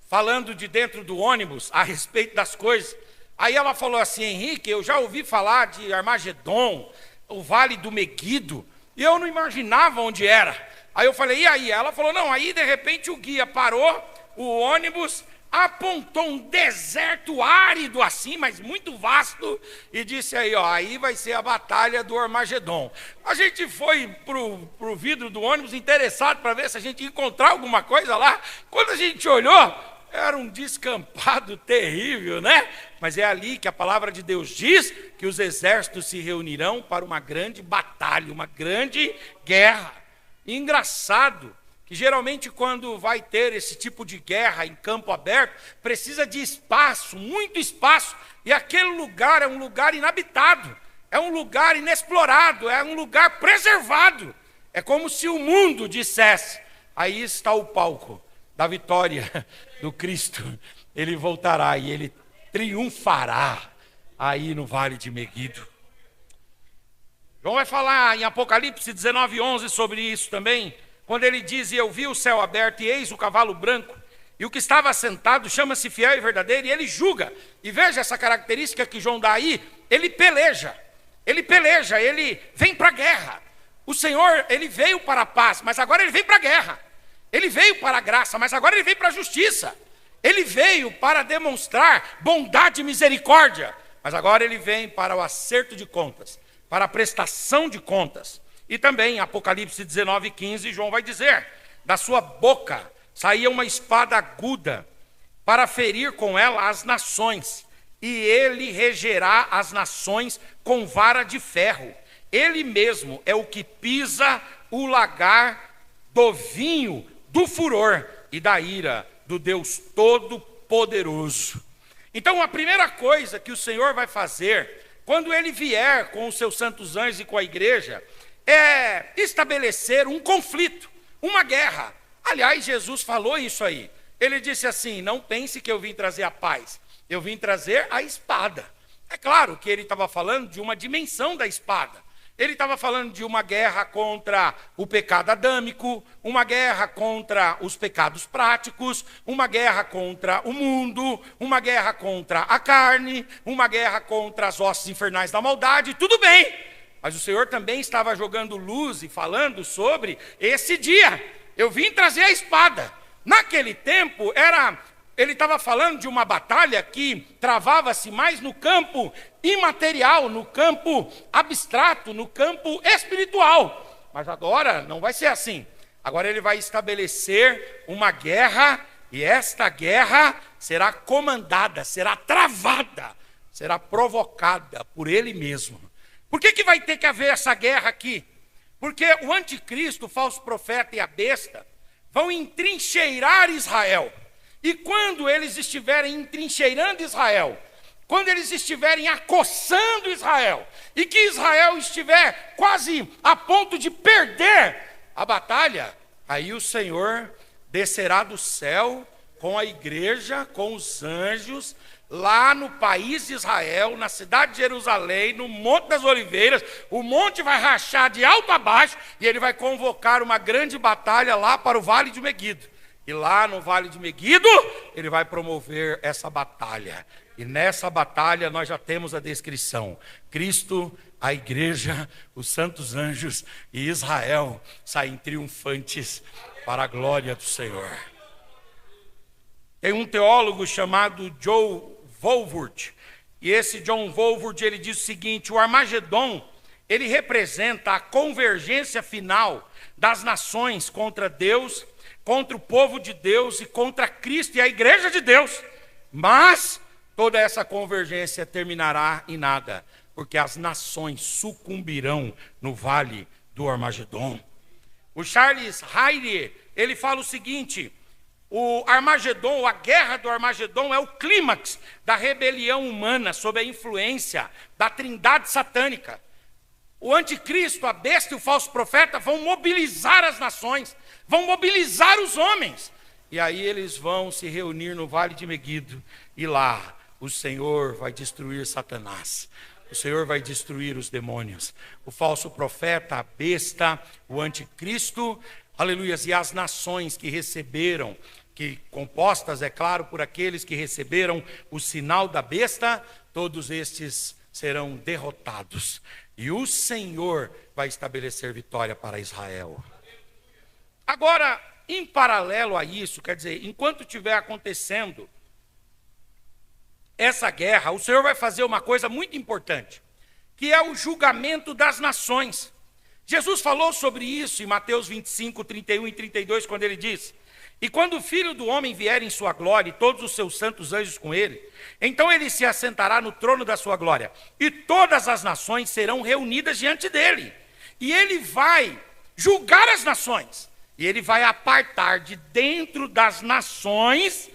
falando de dentro do ônibus a respeito das coisas. Aí ela falou assim: Henrique, eu já ouvi falar de Armagedon, o vale do Meguido, e eu não imaginava onde era. Aí eu falei: e aí? Ela falou: não, aí de repente o guia parou o ônibus, apontou um deserto árido assim, mas muito vasto, e disse aí, aí vai ser a batalha do Armagedon. A gente foi pro vidro do ônibus interessado para ver se a gente ia encontrar alguma coisa lá. Quando a gente olhou, era um descampado terrível, Mas é ali que a palavra de Deus diz que os exércitos se reunirão para uma grande batalha, uma grande guerra. E engraçado que geralmente quando vai ter esse tipo de guerra em campo aberto, precisa de espaço, muito espaço, e aquele lugar é um lugar inabitado, é um lugar inexplorado, é um lugar preservado. É como se o mundo dissesse: aí está o palco da vitória do Cristo, ele voltará e ele triunfará aí no Vale de Meguido. João vai falar em Apocalipse 19:11 sobre isso também, quando ele diz: e eu vi o céu aberto, e eis o cavalo branco, e o que estava sentado chama-se Fiel e Verdadeiro, e ele julga. E veja essa característica que João dá aí: ele peleja, ele vem para a guerra. O Senhor, ele veio para a paz, mas agora ele vem para a guerra. Ele veio para a graça, mas agora ele veio para a justiça. Ele veio para demonstrar bondade e misericórdia, mas agora ele vem para o acerto de contas, para a prestação de contas. E também em Apocalipse 19:15, João vai dizer: da sua boca saía uma espada aguda para ferir com ela as nações, e ele regerá as nações com vara de ferro. Ele mesmo é o que pisa o lagar do vinho do furor e da ira do Deus Todo-Poderoso. Então a primeira coisa que o Senhor vai fazer quando ele vier com os seus santos anjos e com a igreja é estabelecer um conflito, uma guerra. Aliás, Jesus falou isso aí. Ele disse assim: não pense que eu vim trazer a paz, eu vim trazer a espada. É claro que ele estava falando de uma dimensão da espada. Ele estava falando de uma guerra contra o pecado adâmico, uma guerra contra os pecados práticos, uma guerra contra o mundo, uma guerra contra a carne, uma guerra contra as hostes infernais da maldade. Tudo bem, mas o Senhor também estava jogando luz e falando sobre esse dia. Eu vim trazer a espada. Naquele tempo, ele estava falando de uma batalha que travava-se mais no campo imaterial, no campo abstrato, no campo espiritual. Mas agora não vai ser assim. Agora ele vai estabelecer uma guerra, e esta guerra será comandada, será travada, será provocada por ele mesmo. Por que vai ter que haver essa guerra aqui? Porque o anticristo, o falso profeta e a besta vão entrincheirar Israel. E quando eles estiverem entrincheirando Israel, quando eles estiverem acossando Israel, e que Israel estiver quase a ponto de perder a batalha, aí o Senhor descerá do céu com a igreja, com os anjos, lá no país de Israel, na cidade de Jerusalém, no Monte das Oliveiras. O monte vai rachar de alto a baixo, e ele vai convocar uma grande batalha lá para o Vale de Meguido. E lá no Vale de Meguido, ele vai promover essa batalha. E nessa batalha nós já temos a descrição: Cristo, a igreja, os santos anjos e Israel saem triunfantes para a glória do Senhor. Tem um teólogo chamado John Walvoord, e esse John Walvoord, ele diz o seguinte: o Armagedon, ele representa a convergência final das nações contra Deus, contra o povo de Deus e contra Cristo e a igreja de Deus. Mas toda essa convergência terminará em nada, porque as nações sucumbirão no vale do Armagedon. O Charles Hayre, ele fala o seguinte: o Armagedon, a guerra do Armagedon, é o clímax da rebelião humana sob a influência da trindade satânica. O anticristo, a besta e o falso profeta vão mobilizar as nações, vão mobilizar os homens. E aí eles vão se reunir no vale de Meguido, e lá o Senhor vai destruir Satanás. O Senhor vai destruir os demônios, o falso profeta, a besta, o anticristo, aleluias, e as nações que receberam, que compostas, é claro, por aqueles que receberam o sinal da besta, todos estes serão derrotados. E o Senhor vai estabelecer vitória para Israel. Agora, em paralelo a isso, quer dizer, enquanto estiver acontecendo essa guerra, o Senhor vai fazer uma coisa muito importante, que é o julgamento das nações. Jesus falou sobre isso em Mateus 25, 31 e 32, quando ele diz: e quando o Filho do Homem vier em sua glória, e todos os seus santos anjos com ele, então ele se assentará no trono da sua glória, e todas as nações serão reunidas diante dele, e ele vai julgar as nações, e ele vai apartar de dentro das nações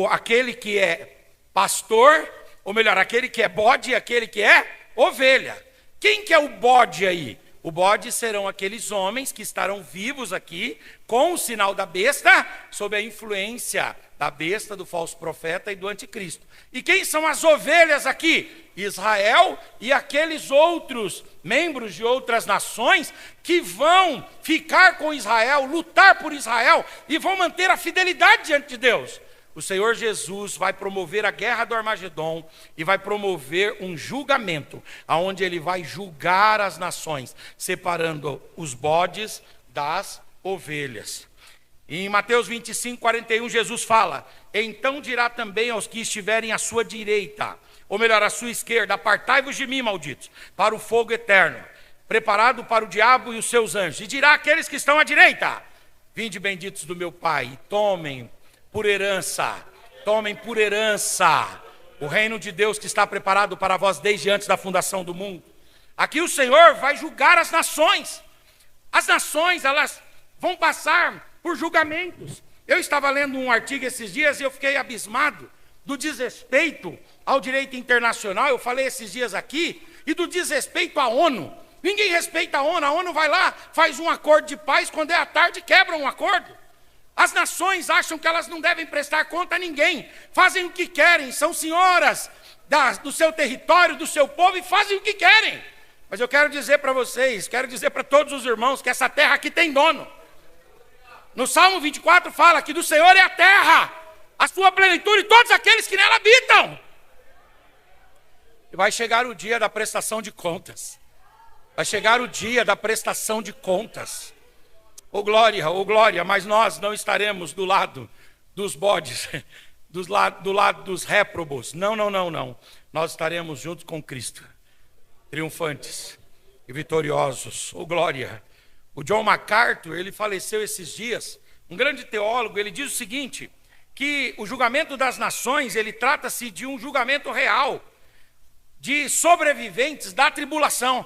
aquele que é pastor, ou melhor, aquele que é bode e aquele que é ovelha. Quem que é o bode aí? O bode serão aqueles homens que estarão vivos aqui, com o sinal da besta, sob a influência da besta, do falso profeta e do anticristo. E quem são as ovelhas aqui? Israel e aqueles outros membros de outras nações que vão ficar com Israel, lutar por Israel e vão manter a fidelidade diante de Deus. O Senhor Jesus vai promover a guerra do Armagedon e vai promover um julgamento, onde ele vai julgar as nações, separando os bodes das ovelhas. Em Mateus 25, 41, Jesus fala: então dirá também aos que estiverem à sua direita, ou melhor, à sua esquerda: apartai-vos de mim, malditos, para o fogo eterno, preparado para o diabo e os seus anjos. E dirá àqueles que estão à direita: vinde benditos do meu Pai, e tomem por herança o reino de Deus que está preparado para vós desde antes da fundação do mundo. Aqui o Senhor vai julgar as nações. As nações, elas vão passar por julgamentos. Eu estava lendo um artigo esses dias e eu fiquei abismado do desrespeito ao direito internacional. Eu falei esses dias aqui, e do desrespeito à ONU. Ninguém respeita a ONU vai lá, faz um acordo de paz, quando é à tarde quebra um acordo. As nações acham que elas não devem prestar conta a ninguém, fazem o que querem, são senhoras do seu território, do seu povo, e fazem o que querem. Mas eu quero dizer para vocês, quero dizer para todos os irmãos, que essa terra aqui tem dono. No Salmo 24 fala que do Senhor é a terra, a sua plenitude e todos aqueles que nela habitam. E vai chegar o dia da prestação de contas. Vai chegar o dia da prestação de contas. Oh glória, mas nós não estaremos do lado dos bodes, do lado dos réprobos. Não. Nós estaremos juntos com Cristo, triunfantes e vitoriosos. Oh glória. O John MacArthur, ele faleceu esses dias, um grande teólogo. Ele diz o seguinte, que o julgamento das nações, ele trata-se de um julgamento real, de sobreviventes da tribulação,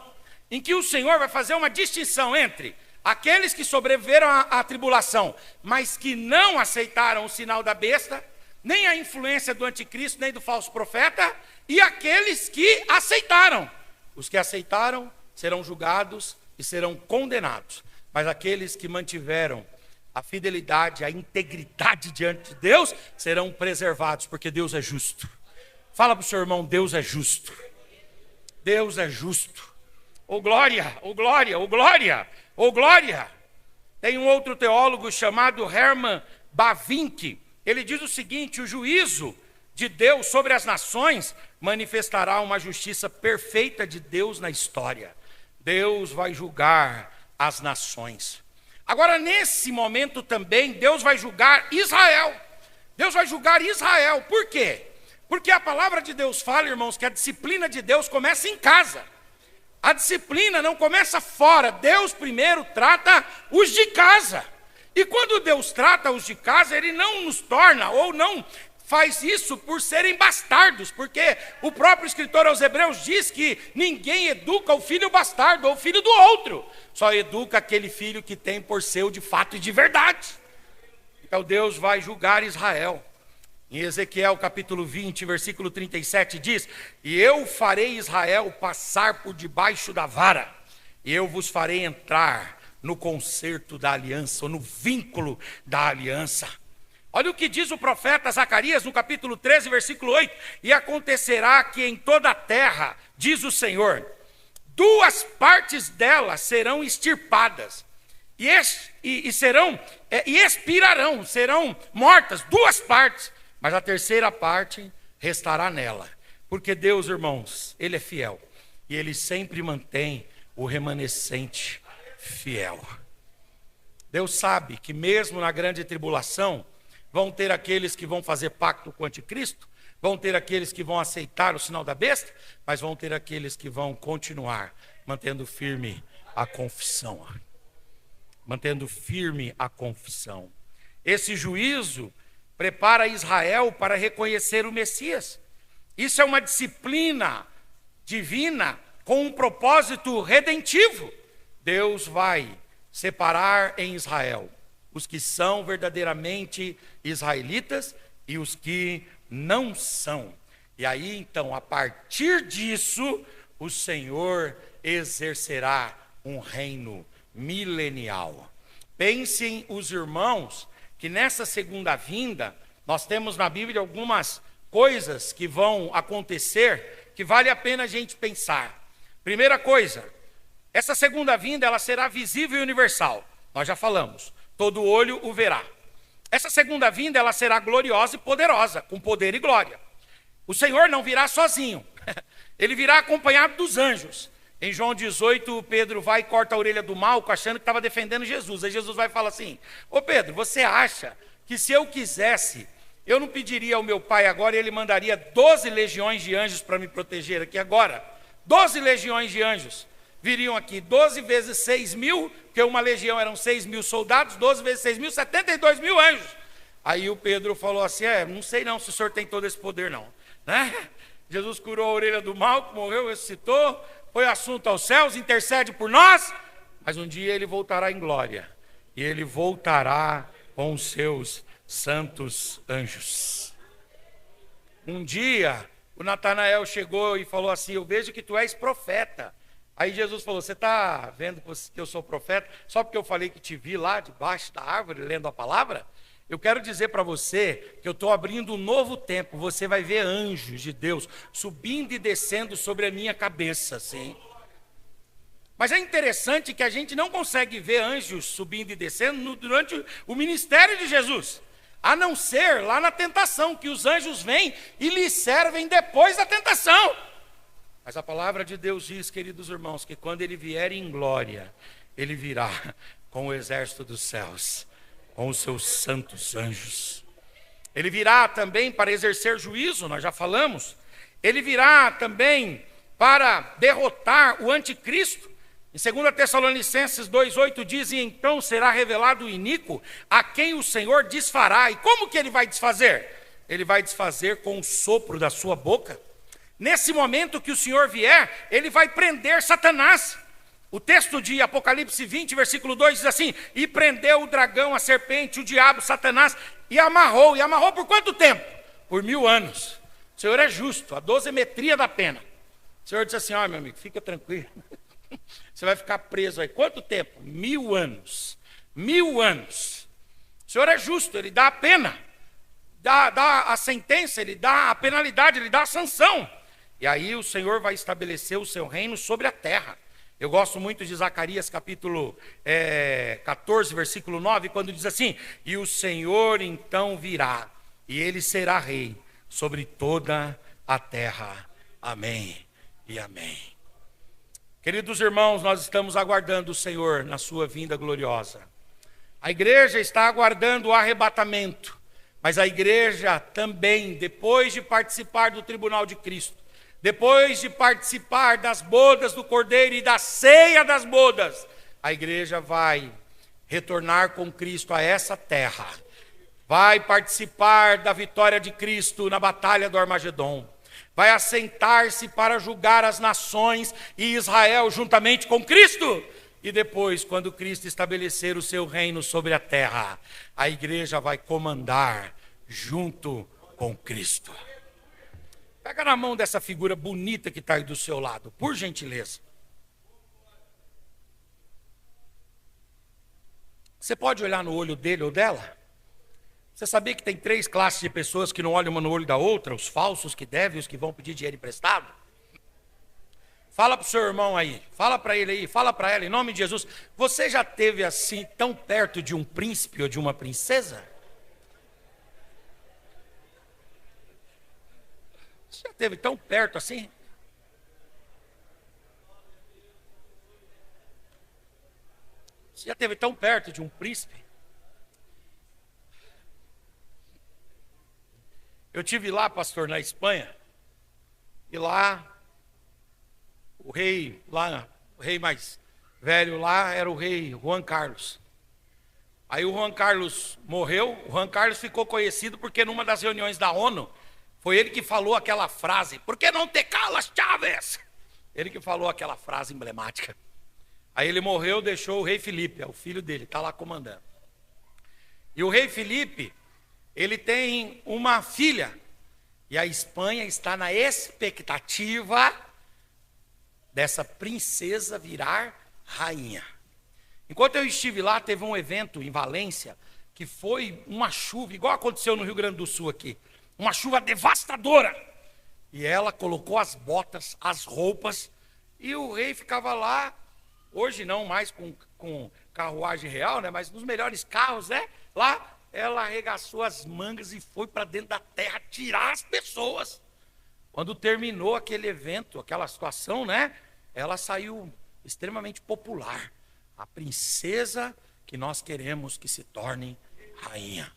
em que o Senhor vai fazer uma distinção entre aqueles que sobreviveram à tribulação, mas que não aceitaram o sinal da besta, nem a influência do anticristo, nem do falso profeta, e aqueles que aceitaram. Os que aceitaram serão julgados e serão condenados, mas aqueles que mantiveram a fidelidade, a integridade diante de Deus, serão preservados, porque Deus é justo. Fala para o seu irmão: Deus é justo. Deus é justo. Oh glória, oh glória, oh glória. Oh glória! Tem um outro teólogo chamado Herman Bavinck. Ele diz o seguinte: o juízo de Deus sobre as nações manifestará uma justiça perfeita de Deus na história. Deus vai julgar as nações. Agora, nesse momento também, Deus vai julgar Israel. Deus vai julgar Israel. Por quê? Porque a palavra de Deus fala, irmãos, que a disciplina de Deus começa em casa. A disciplina não começa fora. Deus primeiro trata os de casa. E quando Deus trata os de casa, Ele não nos torna, ou não faz isso por serem bastardos, porque o próprio escritor aos Hebreus diz que ninguém educa o filho bastardo ou o filho do outro. Só educa aquele filho que tem por seu de fato e de verdade. Então Deus vai julgar Israel. Em Ezequiel capítulo 20, versículo 37 diz: e eu farei Israel passar por debaixo da vara, e eu vos farei entrar no concerto da aliança, ou no vínculo da aliança. Olha o que diz o profeta Zacarias no capítulo 13, versículo 8. E acontecerá que em toda a terra, diz o Senhor, 2 partes dela serão extirpadas, e expirarão, serão mortas, 2 partes, mas a terceira parte restará nela. Porque Deus, irmãos, Ele é fiel, e Ele sempre mantém o remanescente fiel. Deus sabe que mesmo na grande tribulação, vão ter aqueles que vão fazer pacto com o anticristo, vão ter aqueles que vão aceitar o sinal da besta, mas vão ter aqueles que vão continuar mantendo firme a confissão. Mantendo firme a confissão. Esse juízo prepara Israel para reconhecer o Messias. Isso é uma disciplina divina com um propósito redentivo. Deus vai separar em Israel os que são verdadeiramente israelitas e os que não são. E aí, então, a partir disso, o Senhor exercerá um reino milenial. Pensem os irmãos que nessa segunda vinda, nós temos na Bíblia algumas coisas que vão acontecer que vale a pena a gente pensar. Primeira coisa, essa segunda vinda ela será visível e universal. Nós já falamos. Todo olho o verá. Essa segunda vinda, ela será gloriosa e poderosa, com poder e glória. O Senhor não virá sozinho. Ele virá acompanhado dos anjos. Em João 18, Pedro vai e corta a orelha do Malco, achando que estava defendendo Jesus. Aí Jesus vai e fala assim, ô Pedro, você acha que se eu quisesse, eu não pediria ao meu pai agora e ele mandaria 12 legiões de anjos para me proteger aqui agora? 12 legiões de anjos. Viriam aqui 12 vezes 6 mil, porque uma legião eram 6 mil soldados, 12 vezes 6 mil, 72 mil anjos. Aí o Pedro falou assim, não sei não se o senhor tem todo esse poder não. Né? Jesus curou a orelha do Malco, morreu, ressuscitou, foi assunto aos céus, intercede por nós, mas um dia ele voltará em glória, e ele voltará com os seus santos anjos. Um dia, o Natanael chegou e falou assim, eu vejo que tu és profeta. Aí Jesus falou, você está vendo que eu sou profeta só porque eu falei que te vi lá debaixo da árvore lendo a palavra? Eu quero dizer para você que eu estou abrindo um novo tempo. Você vai ver anjos de Deus subindo e descendo sobre a minha cabeça, sim. Mas é interessante que a gente não consegue ver anjos subindo e descendo durante o ministério de Jesus. A não ser lá na tentação, que os anjos vêm e lhe servem depois da tentação. Mas a palavra de Deus diz, queridos irmãos, que quando ele vier em glória, ele virá com o exército dos céus, com os seus santos anjos. Ele virá também para exercer juízo, nós já falamos. Ele virá também para derrotar o anticristo. Em 2 Tessalonicenses 2,8 diz, e então será revelado o iníquo, a quem o Senhor desfará. E como que ele vai desfazer? Ele vai desfazer com o sopro da sua boca. Nesse momento que o Senhor vier, ele vai prender Satanás. O texto de Apocalipse 20, versículo 2 diz assim, e prendeu o dragão, a serpente, o diabo, Satanás, e amarrou. E amarrou por quanto tempo? Por 1000 anos. O Senhor é justo, a dosimetria da pena. O Senhor disse assim, ó meu amigo, fica tranquilo. Você vai ficar preso aí. Quanto tempo? 1000 anos. 1000 anos. O Senhor é justo, ele dá a pena. Dá a sentença, ele dá a penalidade, ele dá a sanção. E aí o Senhor vai estabelecer o seu reino sobre a terra. Eu gosto muito de Zacarias capítulo 14, versículo 9, quando diz assim, e o Senhor então virá, e ele será rei sobre toda a terra. Amém e amém. Queridos irmãos, nós estamos aguardando o Senhor na sua vinda gloriosa. A igreja está aguardando o arrebatamento, mas a igreja também, depois de participar do tribunal de Cristo, depois de participar das bodas do Cordeiro e da ceia das bodas, a igreja vai retornar com Cristo a essa terra, vai participar da vitória de Cristo na batalha do Armagedon, vai assentar-se para julgar as nações e Israel juntamente com Cristo. E depois, quando Cristo estabelecer o seu reino sobre a terra, a igreja vai comandar junto com Cristo. Pega na mão dessa figura bonita que está aí do seu lado, por gentileza. Você pode olhar no olho dele ou dela? Você sabia que tem 3 classes de pessoas que não olham uma no olho da outra? Os falsos que devem, os que vão pedir dinheiro emprestado? Fala para o seu irmão aí, fala para ele aí, fala para ela, em nome de Jesus. Você já esteve assim, tão perto de um príncipe ou de uma princesa? Você já esteve tão perto assim? Você já esteve tão perto de um príncipe? Eu tive lá, pastor, na Espanha, e lá o rei mais velho lá era o rei Juan Carlos. Aí o Juan Carlos morreu, o Juan Carlos ficou conhecido porque numa das reuniões da ONU, foi ele que falou aquela frase, "Por que não te calas, Chávez?" Ele que falou aquela frase emblemática. Aí ele morreu, deixou o rei Felipe, é o filho dele, está lá comandando. E o rei Felipe, ele tem uma filha, e a Espanha está na expectativa dessa princesa virar rainha. Enquanto eu estive lá, teve um evento em Valência, que foi uma chuva, igual aconteceu no Rio Grande do Sul aqui, uma chuva devastadora. E ela colocou as botas, as roupas, e o rei ficava lá, hoje não mais com carruagem real, né, mas nos melhores carros, né, lá ela arregaçou as mangas e foi para dentro da terra tirar as pessoas. Quando terminou aquele evento, aquela situação, né, ela saiu extremamente popular. A princesa que nós queremos que se torne rainha.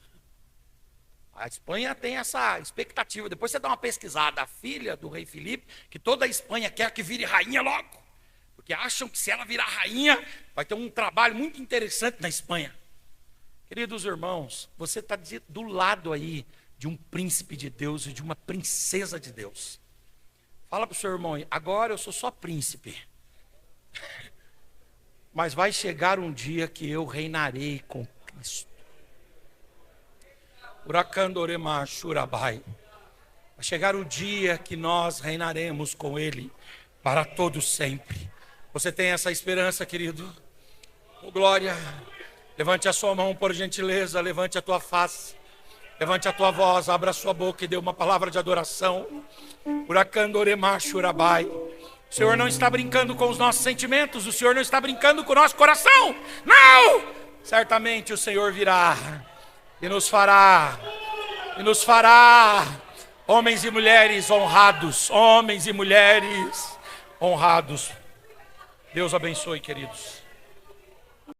A Espanha tem essa expectativa. Depois você dá uma pesquisada. A filha do rei Felipe, que toda a Espanha quer que vire rainha logo. Porque acham que se ela virar rainha, vai ter um trabalho muito interessante na Espanha. Queridos irmãos, você está do lado aí de um príncipe de Deus e de uma princesa de Deus. Fala para o seu irmão aí, agora eu sou só príncipe. Mas vai chegar um dia que eu reinarei com Cristo. Uracandorema Shurabai. Vai chegar o dia que nós reinaremos com Ele para todo sempre. Você tem essa esperança, querido? Oh, glória. Levante a sua mão, por gentileza, levante a tua face. Levante a tua voz, abra a sua boca e dê uma palavra de adoração. Uracandorema Shurabai. O Senhor não está brincando com os nossos sentimentos, o Senhor não está brincando com o nosso coração. Não! Certamente o Senhor virá e nos fará homens e mulheres honrados, homens e mulheres honrados. Deus abençoe, queridos.